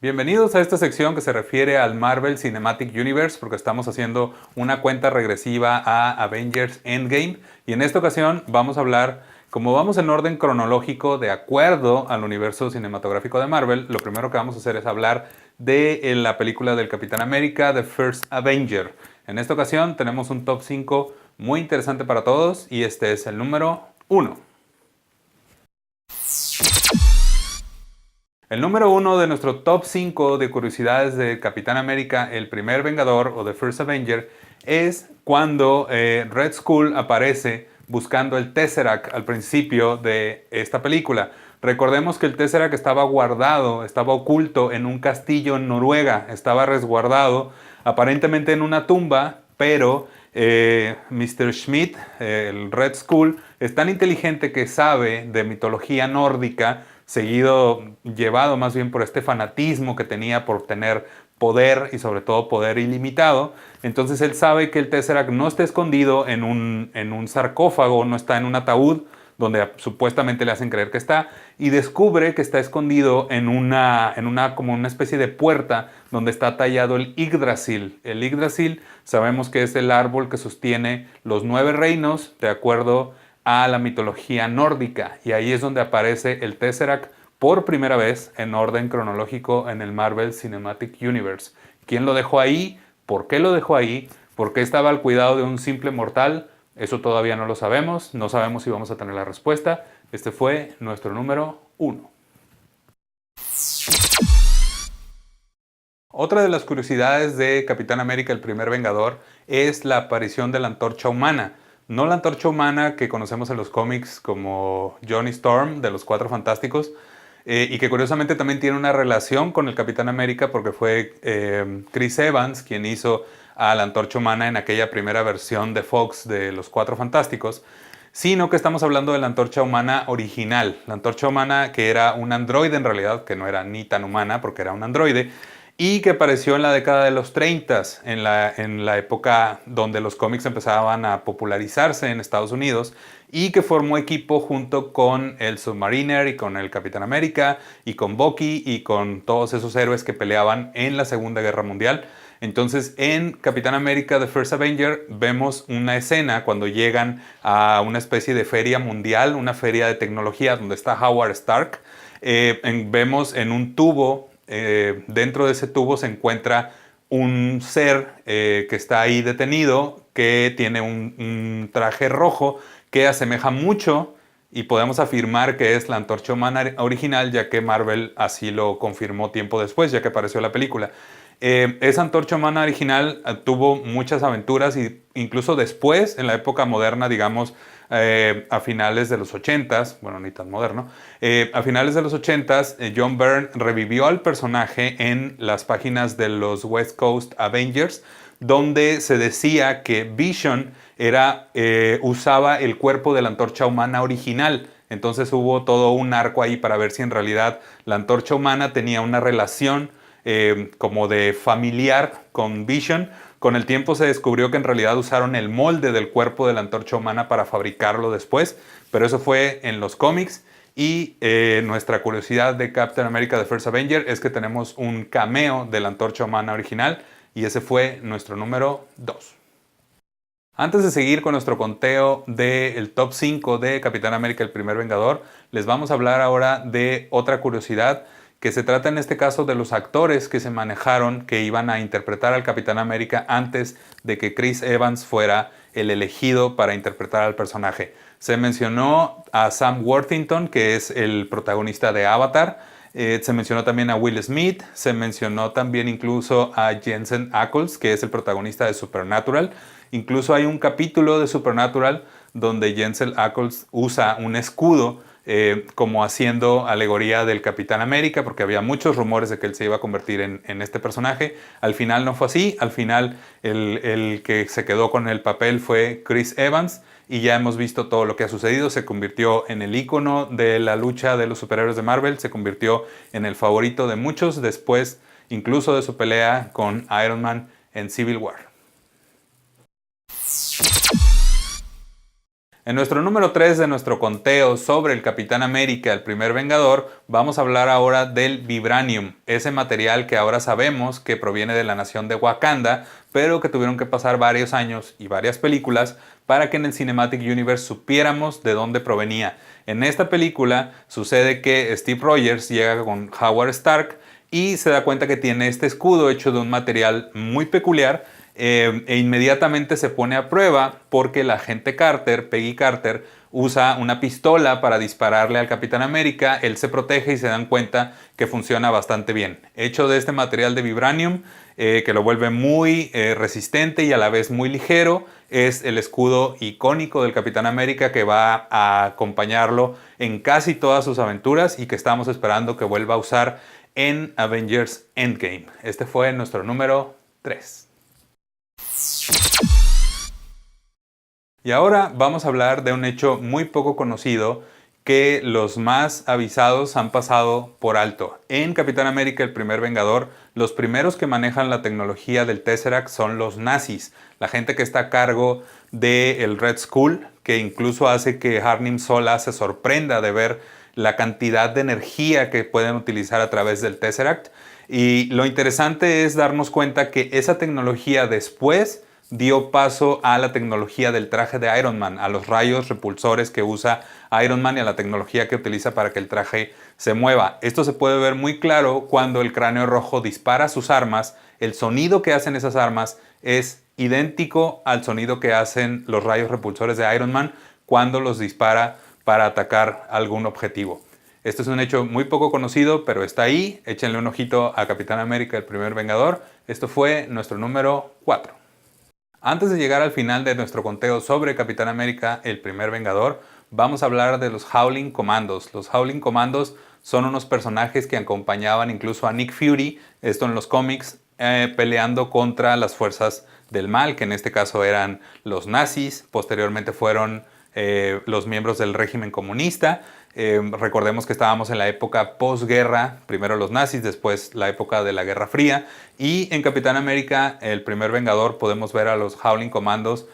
Bienvenidos a esta sección que se refiere al Marvel Cinematic Universe porque estamos haciendo una cuenta regresiva a Avengers Endgame y en esta ocasión vamos a hablar, como vamos en orden cronológico de acuerdo al universo cinematográfico de Marvel, lo primero que vamos a hacer es hablar de la película del Capitán América, The First Avenger. En esta ocasión tenemos un top 5 muy interesante para todos y este es el número 1. El número 1 de nuestro top 5 de curiosidades de Capitán América, el primer Vengador o The First Avenger, es cuando Red Skull aparece buscando el Tesseract al principio de esta película. Recordemos que el Tesseract estaba guardado, estaba oculto en un castillo en Noruega, estaba resguardado aparentemente en una tumba, pero Mr. Schmidt, el Red Skull, es tan inteligente que sabe de mitología nórdica, llevado más bien por este fanatismo que tenía por tener poder y sobre todo poder ilimitado. Entonces él sabe que el Tesseract no está escondido en un sarcófago, no está en un ataúd donde supuestamente le hacen creer que está, y descubre que está escondido en como una especie de puerta donde está tallado el Yggdrasil. El Yggdrasil sabemos que es el árbol que sostiene los 9 reinos de acuerdo a la mitología nórdica, y ahí es donde aparece el Tesseract por primera vez en orden cronológico en el Marvel Cinematic Universe. ¿Quién lo dejó ahí? ¿Por qué lo dejó ahí? ¿Por qué estaba al cuidado de un simple mortal? Eso todavía no lo sabemos, no sabemos si vamos a tener la respuesta. Este fue nuestro número 1. Otra de las curiosidades de Capitán América, el primer Vengador, es la aparición de la Antorcha Humana. No la Antorcha Humana que conocemos en los cómics como Johnny Storm de los Cuatro Fantásticos, y que curiosamente también tiene una relación con el Capitán América porque fue Chris Evans quien hizo a la Antorcha Humana en aquella primera versión de Fox de los Cuatro Fantásticos, sino que estamos hablando de la Antorcha Humana original. La Antorcha Humana que era un androide en realidad, que no era ni tan humana porque era un androide, y que apareció en la década de los 30, en la época donde los cómics empezaban a popularizarse en Estados Unidos, y que formó equipo junto con el Submariner y con el Capitán América y con Bucky y con todos esos héroes que peleaban en la Segunda Guerra Mundial. Entonces en Capitán América The First Avenger vemos una escena cuando llegan a una especie de feria mundial, una feria de tecnología donde está Howard Stark. Vemos en un tubo, dentro de ese tubo se encuentra un ser que está ahí detenido, que tiene un traje rojo que asemeja mucho y podemos afirmar que es la Antorcha Humana original, ya que Marvel así lo confirmó tiempo después, ya que apareció la película. Esa Antorcha Humana original tuvo muchas aventuras y incluso después, en la época moderna, digamos, a finales de los 80s, bueno, ni tan moderno, a finales de los 80s, John Byrne revivió al personaje en las páginas de los West Coast Avengers, donde se decía que Vision usaba el cuerpo de la Antorcha Humana original. Entonces hubo todo un arco ahí para ver si en realidad la Antorcha Humana tenía una relación como de familiar con Vision. Con el tiempo se descubrió que en realidad usaron el molde del cuerpo de la Antorcha Humana para fabricarlo después, pero eso fue en los cómics. Y nuestra curiosidad de Captain America The First Avenger es que tenemos un cameo de la Antorcha Humana original y ese fue nuestro número 2. Antes de seguir con nuestro conteo del top 5 de Capitán América el primer Vengador, les vamos a hablar ahora de otra curiosidad, que se trata en este caso de los actores que se manejaron que iban a interpretar al Capitán América antes de que Chris Evans fuera el elegido para interpretar al personaje. Se mencionó a Sam Worthington, que es el protagonista de Avatar. Se mencionó también a Will Smith. Se mencionó también incluso a Jensen Ackles, que es el protagonista de Supernatural. Incluso hay un capítulo de Supernatural donde Jensen Ackles usa un escudo como haciendo alegoría del Capitán América, porque había muchos rumores de que él se iba a convertir en este personaje. Al final no fue así. Al final el que se quedó con el papel fue Chris Evans, y ya hemos visto todo lo que ha sucedido. Se convirtió en el ícono de la lucha de los superhéroes de Marvel, se convirtió en el favorito de muchos después incluso de su pelea con Iron Man en Civil War. En nuestro número 3 de nuestro conteo sobre el Capitán América, el primer Vengador, vamos a hablar ahora del Vibranium, ese material que ahora sabemos que proviene de la nación de Wakanda, pero que tuvieron que pasar varios años y varias películas para que en el Cinematic Universe supiéramos de dónde provenía. En esta película sucede que Steve Rogers llega con Howard Stark y se da cuenta que tiene este escudo hecho de un material muy peculiar, e inmediatamente se pone a prueba porque la agente Carter, Peggy Carter, usa una pistola para dispararle al Capitán América. Él se protege y se dan cuenta que funciona bastante bien. Hecho de este material de vibranium, que lo vuelve muy resistente y a la vez muy ligero, es el escudo icónico del Capitán América que va a acompañarlo en casi todas sus aventuras y que estamos esperando que vuelva a usar en Avengers Endgame. Este fue nuestro número 3. Y ahora vamos a hablar de un hecho muy poco conocido que los más avisados han pasado por alto. En Capitán América, el primer Vengador, los primeros que manejan la tecnología del Tesseract son los nazis, la gente que está a cargo del Red Skull, que incluso hace que Harnim Zola se sorprenda de ver la cantidad de energía que pueden utilizar a través del Tesseract. Y lo interesante es darnos cuenta que esa tecnología después dio paso a la tecnología del traje de Iron Man, a los rayos repulsores que usa Iron Man y a la tecnología que utiliza para que el traje se mueva. Esto se puede ver muy claro cuando el Cráneo Rojo dispara sus armas. El sonido que hacen esas armas es idéntico al sonido que hacen los rayos repulsores de Iron Man cuando los dispara para atacar algún objetivo. Esto es un hecho muy poco conocido, pero está ahí. Échenle un ojito a Capitán América, el primer Vengador. Esto fue nuestro número 4. Antes de llegar al final de nuestro conteo sobre Capitán América, el primer Vengador, vamos a hablar de los Howling Commandos. Los Howling Commandos son unos personajes que acompañaban incluso a Nick Fury, esto en los cómics, peleando contra las fuerzas del mal, que en este caso eran los nazis, posteriormente fueron los miembros del régimen comunista. Recordemos que estábamos en la época posguerra, primero los nazis, después la época de la Guerra Fría, y en Capitán América, el primer Vengador, podemos ver a los Howling Commandos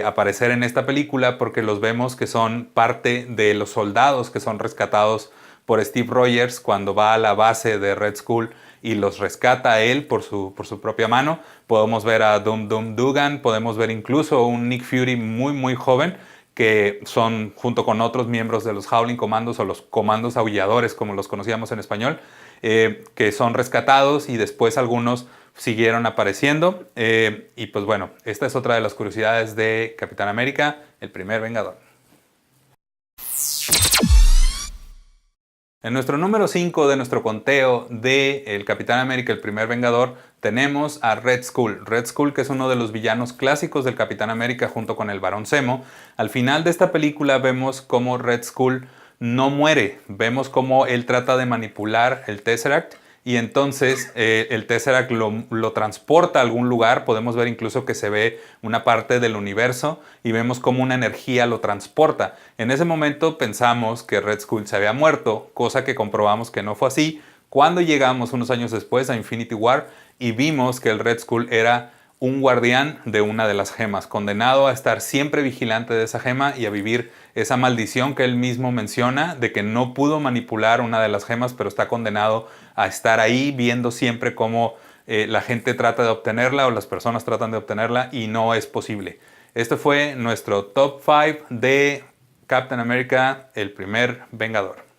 aparecer en esta película porque los vemos que son parte de los soldados que son rescatados por Steve Rogers cuando va a la base de Red Skull y los rescata a él por su propia mano. Podemos ver a Dum Dum Dugan, podemos ver incluso un Nick Fury muy joven, que son junto con otros miembros de los Howling Commandos o los comandos aulladores como los conocíamos en español, que son rescatados y después algunos siguieron apareciendo. Y pues bueno, esta es otra de las curiosidades de Capitán América, el primer Vengador. En nuestro número 5 de nuestro conteo de el Capitán América, el primer Vengador, tenemos a Red Skull. Red Skull, que es uno de los villanos clásicos del Capitán América junto con el Barón Zemo. Al final de esta película vemos cómo Red Skull no muere. Vemos cómo él trata de manipular el Tesseract y entonces el Tesseract lo transporta a algún lugar. Podemos ver incluso que se ve una parte del universo y vemos cómo una energía lo transporta. En ese momento pensamos que Red Skull se había muerto, cosa que comprobamos que no fue así cuando llegamos unos años después a Infinity War y vimos que el Red Skull era un guardián de una de las gemas, condenado a estar siempre vigilante de esa gema y a vivir esa maldición que él mismo menciona de que no pudo manipular una de las gemas, pero está condenado a estar ahí viendo siempre cómo la gente trata de obtenerla o las personas tratan de obtenerla y no es posible. Este fue nuestro top 5 de Captain America, el primer Vengador.